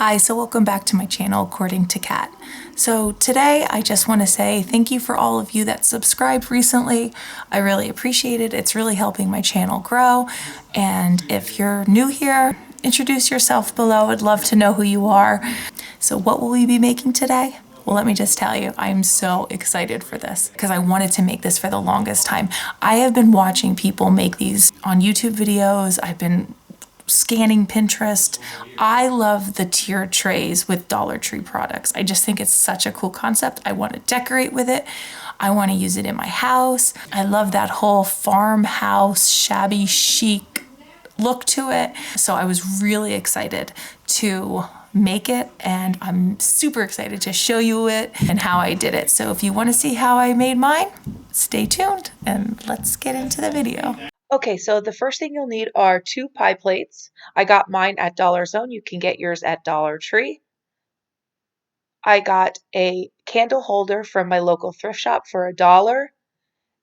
Hi, so welcome back to my channel, According to Kat. So today I just want to say thank you for all of you that subscribed recently. I really appreciate it. It's really helping my channel grow. And if you're new here, introduce yourself below. I'd love to know who you are. So what will we be making today? Well, let me just tell you, I'm so excited for this because I wanted to make this for the longest time. I have been watching people make these on YouTube videos. I've been scanning Pinterest. I love the tiered trays with Dollar Tree products. I just think it's such a cool concept. I want to decorate with it. I want to use it in my house. I love that whole farmhouse, shabby chic look to it. So I was really excited to make it, and I'm super excited to show you it and how I did it. So if you want to see how I made mine, stay tuned and let's get into the video. Okay, so the first thing you'll need are 2 pie plates. I got mine at Dollar Zone. You can get yours at Dollar Tree. I got a candle holder from my local thrift shop for $1.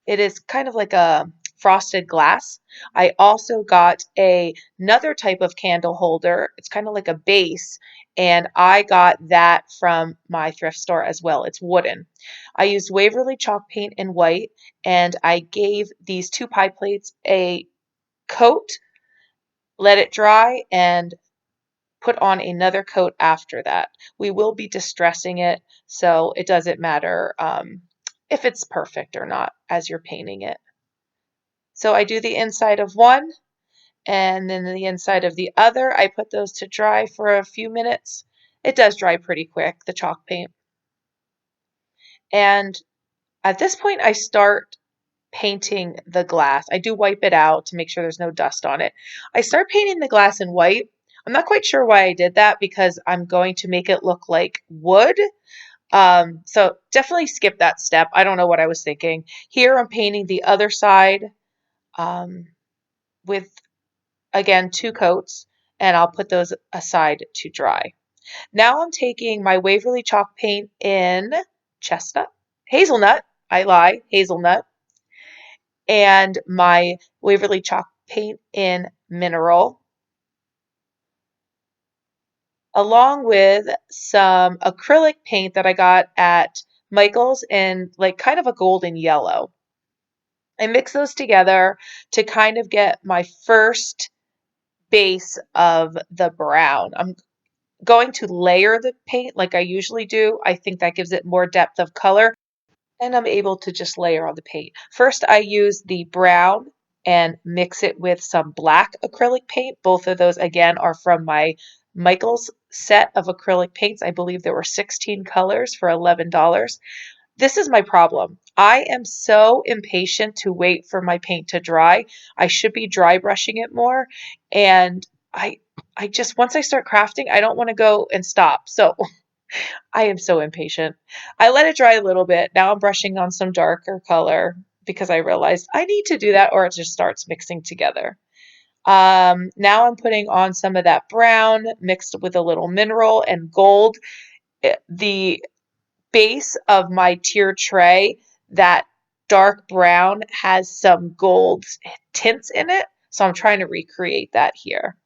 It is kind of like a frosted glass. I also got another type of candle holder. It's kind of like a base, and I got that from my thrift store as well. It's wooden. I used Waverly chalk paint in white, and I gave these 2 pie plates a coat, let it dry, and put on another coat after that. We will be distressing it, so it doesn't matter if it's perfect or not as you're painting it. So I do the inside of one and then the inside of the other. I put those to dry for a few minutes. It does dry pretty quick, the chalk paint. And at this point, I start painting the glass. I do wipe it out to make sure there's no dust on it. I start painting the glass in white. I'm not quite sure why I did that because I'm going to make it look like wood. So definitely skip that step. I don't know what I was thinking. Here I'm painting the other side with, again, 2 coats, and I'll put those aside to dry. Now I'm taking my Waverly chalk paint in hazelnut, I lie, hazelnut, and my Waverly chalk paint in mineral, along with some acrylic paint that I got at Michael's in like kind of a golden yellow. I mix those together to kind of get my first base of the brown. I'm going to layer the paint like I usually do. I think that gives it more depth of color, and I'm able to just layer on the paint. First, I use the brown and mix it with some black acrylic paint. Both of those, again, are from my Michael's set of acrylic paints. I believe there were 16 colors for $11. This is my problem. I am so impatient to wait for my paint to dry. I should be dry brushing it more, and I just, once I start crafting, I don't want to go and stop. So I am so impatient. I let it dry a little bit. Now I'm brushing on some darker color because I realized I need to do that or it just starts mixing together. Now I'm putting on some of that brown mixed with a little mineral and gold. The base of my tier tray, that dark brown, has some gold tints in it. So I'm trying to recreate that here.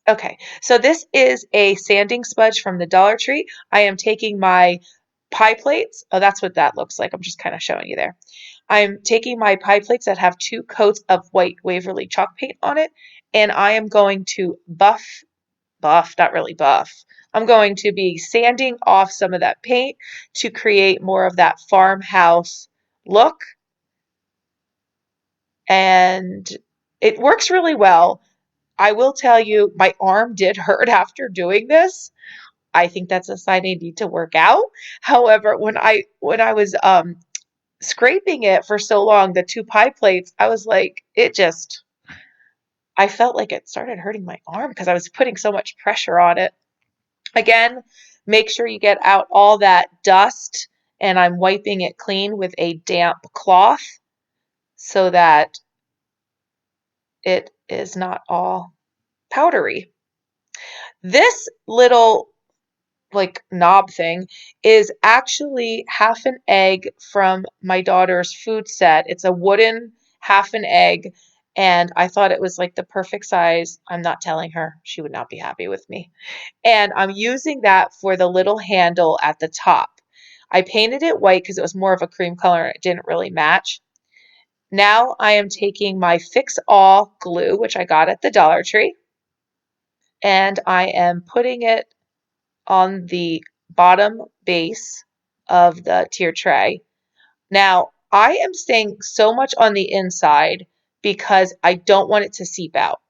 Okay, so this is a sanding smudge from the Dollar Tree. I am taking my pie plates. Oh, that's what that looks like. I'm just kind of showing you there. I'm taking my pie plates that have 2 coats of white Waverly chalk paint on it, and I am going to not really buff. I'm going to be sanding off some of that paint to create more of that farmhouse look, and it works really well. I will tell you, my arm did hurt after doing this. I think that's a sign I need to work out. However, when I was scraping it for so long, the 2 pie plates, I was like, I felt like it started hurting my arm because I was putting so much pressure on it. Again, make sure you get out all that dust, and I'm wiping it clean with a damp cloth so that it is not all powdery. This little like knob thing is actually half an egg from my daughter's food set. It's a wooden half an egg, and I thought it was like the perfect size. I'm not telling her. She would not be happy with me. And I'm using that for the little handle at the top. I painted it white because it was more of a cream color and it didn't really match. Now I am taking my Fix All glue, which I got at the Dollar Tree, and I am putting it on the bottom base of the tier tray. Now, I am staying so much on the inside because I don't want it to seep out.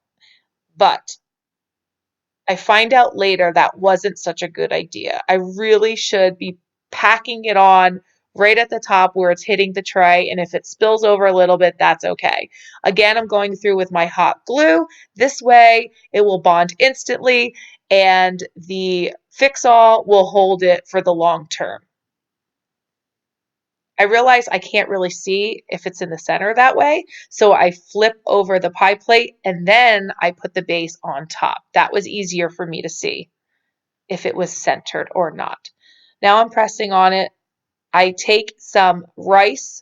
But I find out later that wasn't such a good idea. I really should be packing it on right at the top where it's hitting the tray, and if it spills over a little bit, that's okay. Again, I'm going through with my hot glue. This way, it will bond instantly, and the Fix-All will hold it for the long term. I realize I can't really see if it's in the center that way, so I flip over the pie plate and then I put the base on top. That was easier for me to see if it was centered or not. Now I'm pressing on it. I take some rice,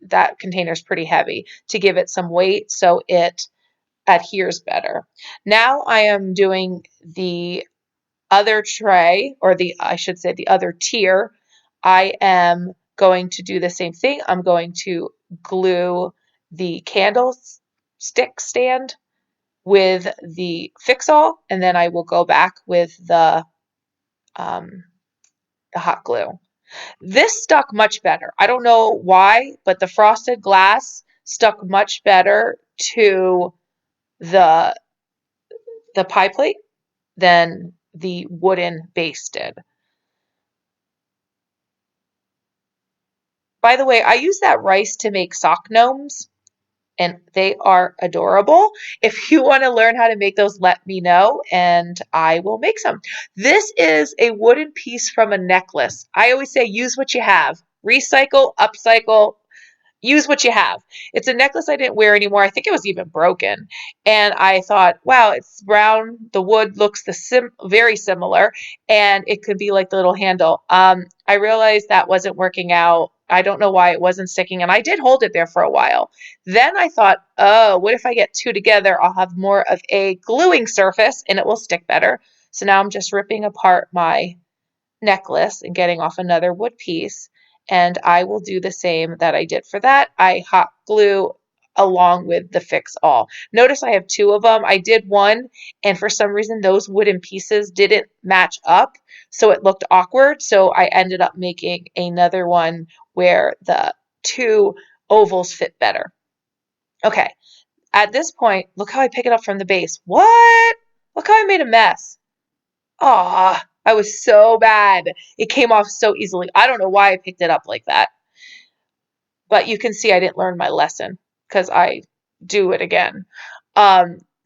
that container is pretty heavy, to give it some weight so it adheres better. Now I am doing the other tray, or I should say the other tier. I am going to do the same thing. I'm going to glue the candlestick stand with the Fix-All, and then I will go back with um, the hot glue. This stuck much better. I don't know why, but the frosted glass stuck much better to the the pie plate than the wooden base did. By the way, I use that rice to make sock gnomes, and they are adorable. If you want to learn how to make those, let me know, and I will make some. This is a wooden piece from a necklace. I always say use what you have. Recycle, upcycle, use what you have. It's a necklace I didn't wear anymore. I think it was even broken. And I thought, wow, it's brown. The wood looks very similar, and it could be like the little handle. I realized that wasn't working out. I don't know why it wasn't sticking, and I did hold it there for a while. Then I thought, oh, what if I get two together? I'll have more of a gluing surface, and it will stick better. So now I'm just ripping apart my necklace and getting off another wood piece. And I will do the same that I did for that. I hot glue along with the Fix All. Notice I have two of them. I did one, and for some reason those wooden pieces didn't match up, so it looked awkward. So I ended up making another one where the two ovals fit better. Okay, at this point, look how I pick it up from the base. What? Look how I made a mess. Ah, I was so bad. It came off so easily. I don't know why I picked it up like that, but you can see I didn't learn my lesson because I do it again.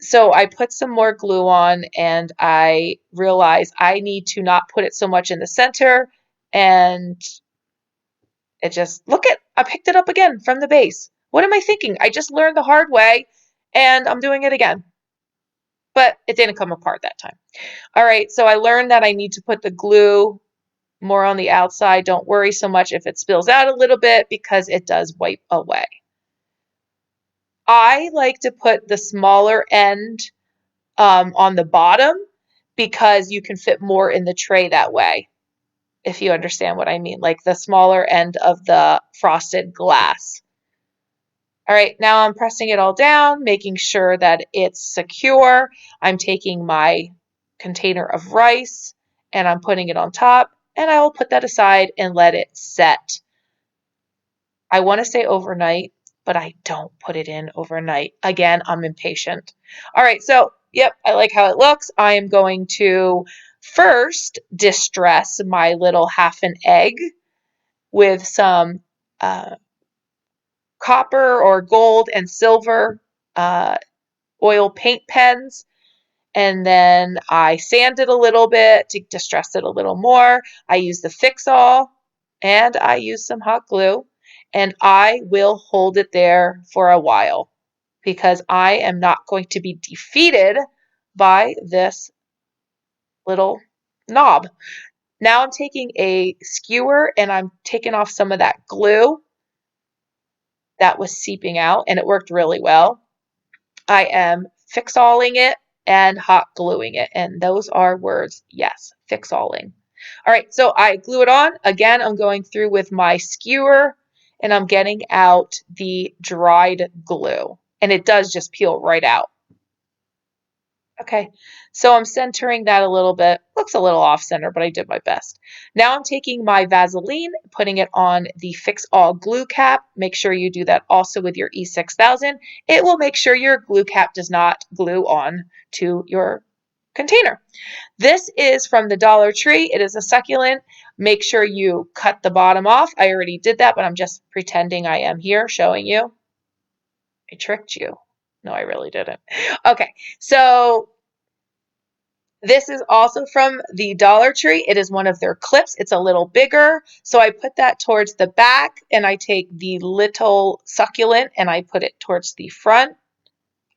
So I put some more glue on and I realized I need to not put it so much in the center, and it just, I picked it up again from the base. What am I thinking? I just learned the hard way and I'm doing it again, but it didn't come apart that time. All right, so I learned that I need to put the glue more on the outside. Don't worry so much if it spills out a little bit because it does wipe away. I like to put the smaller end on the bottom because you can fit more in the tray that way, if you understand what I mean, like the smaller end of the frosted glass. All right, now I'm pressing it all down, making sure that it's secure. I'm taking my container of rice and I'm putting it on top, and I will put that aside and let it set. I want to say overnight, but I don't put it in overnight. Again, I'm impatient. All right, so yep, I like how it looks. I am going to first distress my little half an egg with some uh, copper or gold and silver uh, oil paint pens. And then I sand it a little bit to distress it a little more. I use the Fix-All and I use some hot glue, and I will hold it there for a while because I am not going to be defeated by this little knob. Now I'm taking a skewer and I'm taking off some of that glue that was seeping out, and it worked really well. I am fixalling it and hot gluing it. And those are words, yes, fixalling. All right, so I glue it on. Again, I'm going through with my skewer and I'm getting out the dried glue. And it does just peel right out. Okay, so I'm centering that a little bit. Looks a little off center, but I did my best. Now I'm taking my Vaseline, putting it on the Fix All glue cap. Make sure you do that also with your E6000. It will make sure your glue cap does not glue on to your container. This is from the Dollar Tree. It is a succulent. Make sure you cut the bottom off. I already did that, but I'm just pretending I am here showing you. I tricked you. No, I really didn't. Okay, so this is also from the Dollar Tree. It is one of their clips. It's a little bigger. So I put that towards the back and I take the little succulent and I put it towards the front.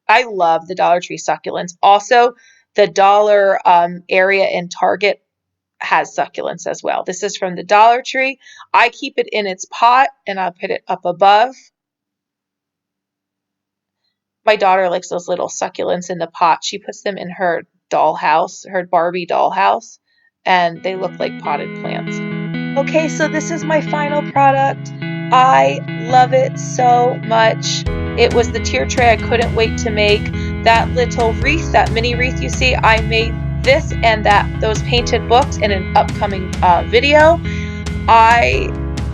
I love the Dollar Tree succulents. Also, the dollar area in Target has succulents as well. This is from the Dollar Tree. I keep it in its pot and I'll put it up above. My daughter likes those little succulents in the pot. She puts them in her dollhouse, her Barbie dollhouse, and they look like potted plants. Okay, so this is my final product. I love it so much. It was the tier tray I couldn't wait to make. That little wreath, that mini wreath you see, I made this and those painted books in an upcoming video.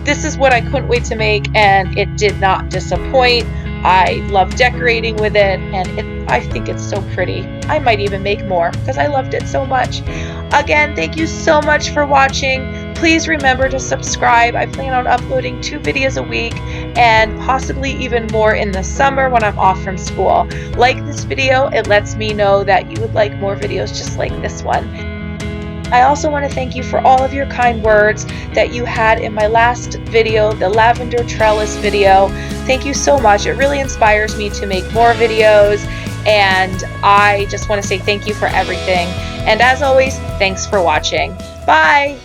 This is what I couldn't wait to make, and it did not disappoint. I love decorating with it, and I think it's so pretty. I might even make more because I loved it so much. Again, thank you so much for watching. Please remember to subscribe. I plan on uploading 2 videos a week and possibly even more in the summer when I'm off from school. Like this video, it lets me know that you would like more videos just like this one. I also want to thank you for all of your kind words that you had in my last video, the lavender trellis video. Thank you so much. It really inspires me to make more videos, and I just want to say thank you for everything. And as always, thanks for watching. Bye!